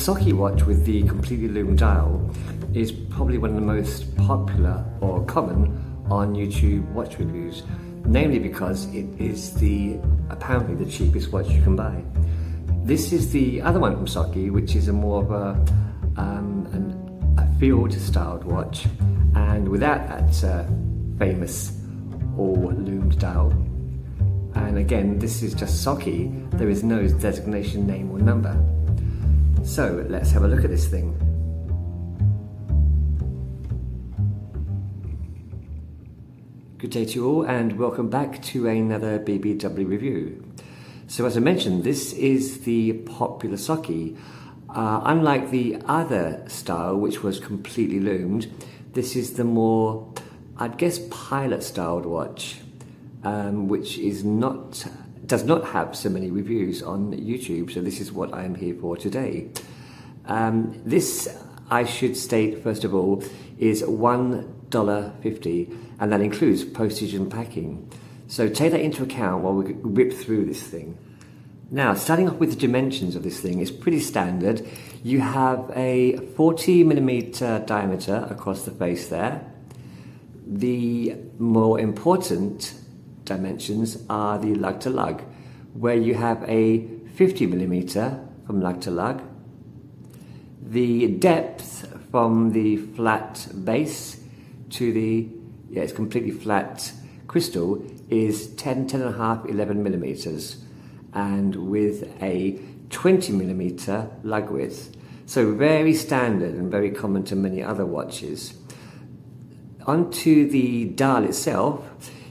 SOKI watch with the completely loomed dial is probably one of the most popular or common on YouTube watch reviews, namely because it is apparently the cheapest watch you can buy. This is the other one from SOKI, which is a more of a field styled watch, and without that famous all loomed dial. And again, this is just SOKI, there is no designation name or number. So let's have a look at this thing. Good day to you all, and welcome back to another BBW review. So as I mentioned, this is the popular SOKI. Unlike the other style, which was completely loomed, this is the more, I'd guess, pilot styled watch, which does not have so many reviews on YouTube, so this is what I am here for today. This, I should state first of all, is $1.50, and that includes postage and packing. So take that into account while we rip through this thing. Now, starting off with the dimensions of this thing, it's pretty standard. You have a 40mm diameter across the face there. The more important dimensions are the lug to lug, where you have a 50mm from lug to lug. The depth from the flat base to the, it's completely flat crystal is 10.5, 11mm, and with a 20mm lug width. So very standard and very common to many other watches. Onto the dial itself,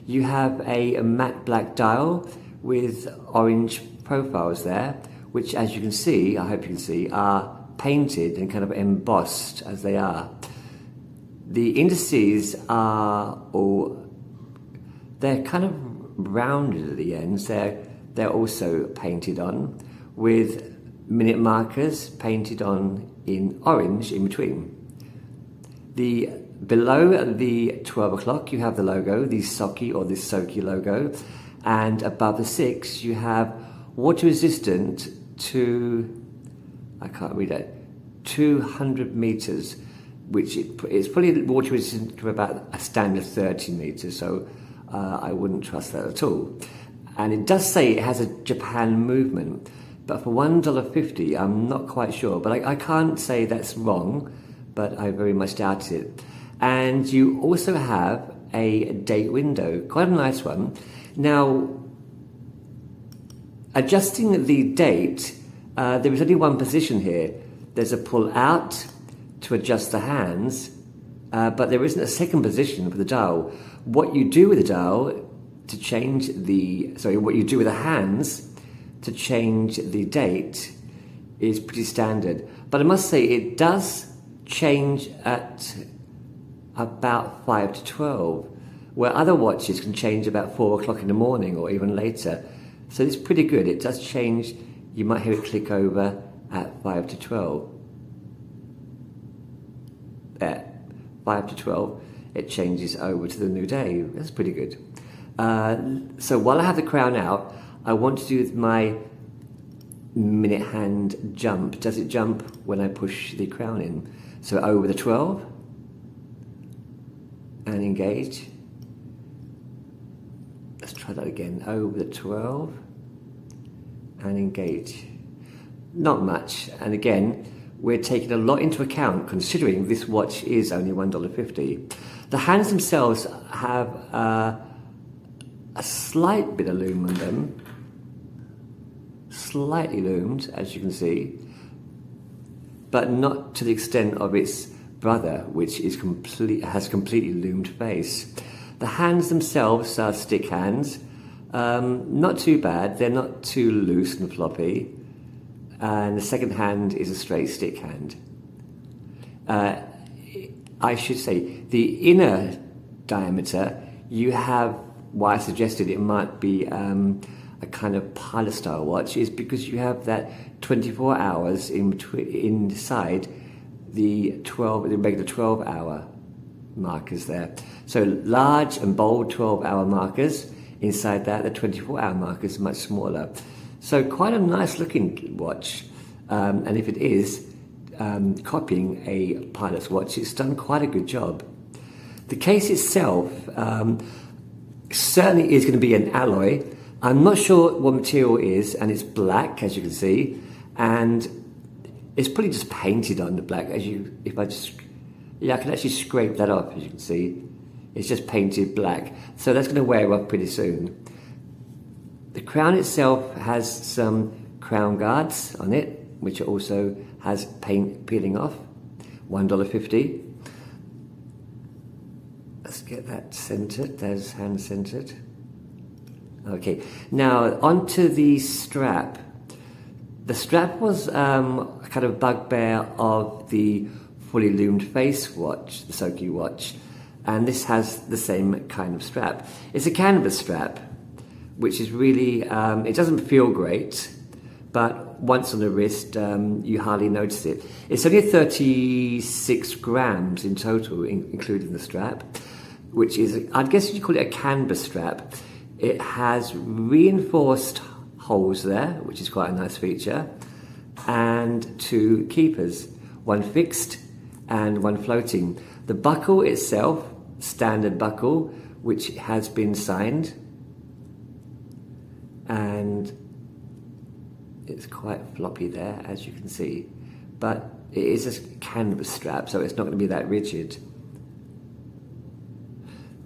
you have a matte black dial with orange profiles there, which, as you can see, I hope you can see, are painted and kind of embossed as they are. The indices they're kind of rounded at the ends. They're also painted on with minute markers painted on in orange in between. Below the 12 o'clock, you have the logo, the SOKI or the SOKI logo, and above the 6 you have water resistant to, I can't read that, 200 meters, which it's probably water resistant to about a standard 30 meters, so I wouldn't trust that at all. And it does say it has a Japan movement, but for $1.50 I'm not quite sure, but I can't say that's wrong, but I very much doubt it. And you also have a date window, quite a nice one. Now, adjusting the date, there is only one position here. There's a pull out to adjust the hands, but there isn't a second position for the dial. What you do with the dial to change what you do with the hands to change the date is pretty standard. But I must say it does change at about 5 to 12, where other watches can change about 4 o'clock in the morning or even later. So it's pretty good. It does change. You might hear it click over at 5 to 12. At 5 to 12, it changes over to the new day. That's pretty good. So while I have the crown out, I want to do my minute hand jump. Does it jump when I push the crown in? So over the 12 and engage. Let's try that again. Over the 12 and engage. Not much. And again, we're taking a lot into account considering this watch is only $1.50. The hands themselves have a slight bit of loom on them, slightly loomed, as you can see, but not to the extent of its brother, which has completely loomed face. The hands themselves are stick hands, not too bad. They're not too loose and floppy. And the second hand is a straight stick hand. I should say the inner diameter, you have why I suggested it might be a kind of pilot style watch, is because you have that 24 hours inside the regular 12-hour markers there. So large and bold 12-hour markers. Inside that, the 24-hour markers are much smaller. So quite a nice looking watch. And if it is, copying a pilot's watch. It's done quite a good job. The case itself certainly is going to be an alloy. I'm not sure what material it is, and it's black, as you can see, and it's probably just painted on the black. I can actually scrape that off, as you can see. It's just painted black, so that's going to wear off pretty soon. The crown itself has some crown guards on it, which also has paint peeling off. $1.50. Let's get that centered. There's hand centered. Okay, now onto the strap. The strap was a kind of bugbear of the fully loomed face watch, the SOKI watch, and this has the same kind of strap. It's a canvas strap, which is really, it doesn't feel great, but once on the wrist, you hardly notice it. It's only 36 grams in total, including the strap, which is, I guess you'd call it a canvas strap. It has reinforced holes there, which is quite a nice feature, and 2 keepers, one fixed and one floating. The buckle itself, standard buckle, which has been signed, and it's quite floppy there, as you can see, but it is a canvas strap, so it's not going to be that rigid.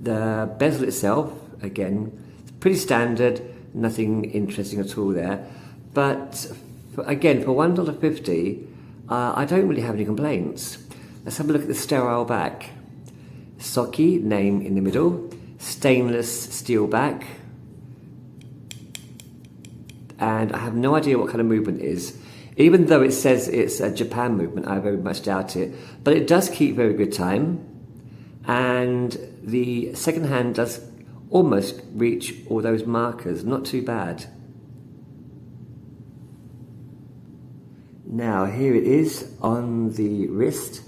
The bezel itself, again, pretty standard, nothing interesting at all there, but again, for $1.50, I don't really have any complaints. Let's have a look at the sterile back. SOKI name in the middle, stainless steel back, and I have no idea what kind of movement it is. Even though it says it's a Japan movement, I very much doubt it, but it does keep very good time, and the second hand does almost reach all those markers, not too bad. Now here it is on the wrist.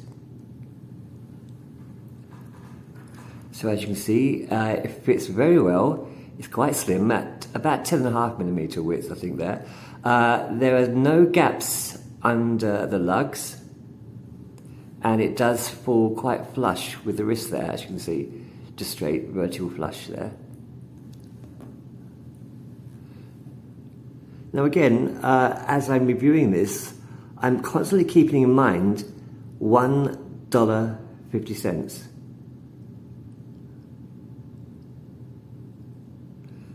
So as you can see, it fits very well. It's quite slim, at about 10.5mm width, I think there. There are no gaps under the lugs, and it does fall quite flush with the wrist there, as you can see. Just straight vertical flush there. Now again, as I'm reviewing this, I'm constantly keeping in mind $1.50.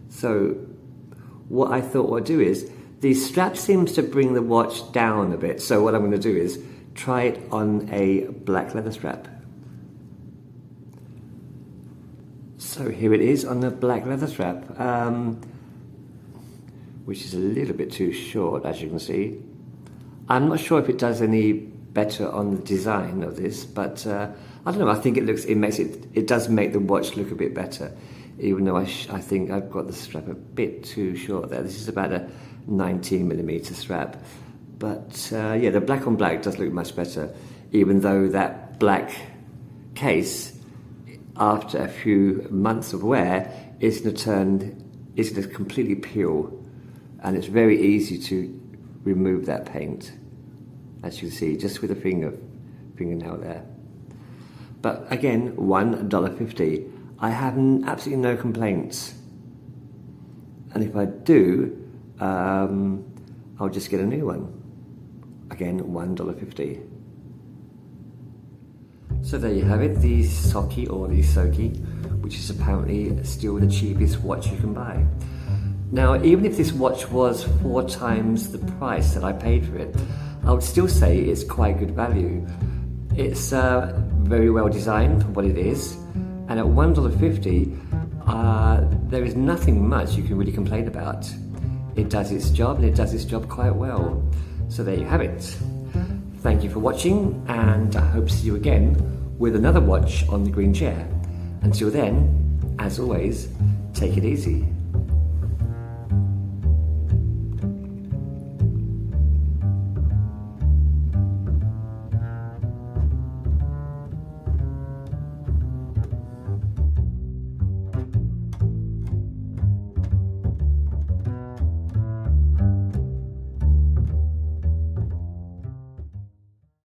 So what I thought I'd do is, the strap seems to bring the watch down a bit, so what I'm going to do is try it on a black leather strap. So here it is on the black leather strap, which is a little bit too short, as you can see. I'm not sure if it does any better on the design of this, but I don't know, I think it does make the watch look a bit better, even though I think I've got the strap a bit too short there. This is about a 19mm strap, but yeah, the black on black does look much better, even though that black case, after a few months of wear, is going to completely peel, and it's very easy to remove that paint, as you can see, just with a fingernail there. But again, $1.50. I have absolutely no complaints, and if I do, I'll just get a new one. Again, $1.50. So there you have it, the SOKI, or the SOKI, which is apparently still the cheapest watch you can buy. Now, even if this watch was 4 times the price that I paid for it, I would still say it's quite good value. It's very well designed for what it is, and at $1.50, there is nothing much you can really complain about. It does its job, and it does its job quite well. So there you have it. Thank you for watching, and I hope to see you again with another watch on the green chair. Until then, as always, take it easy.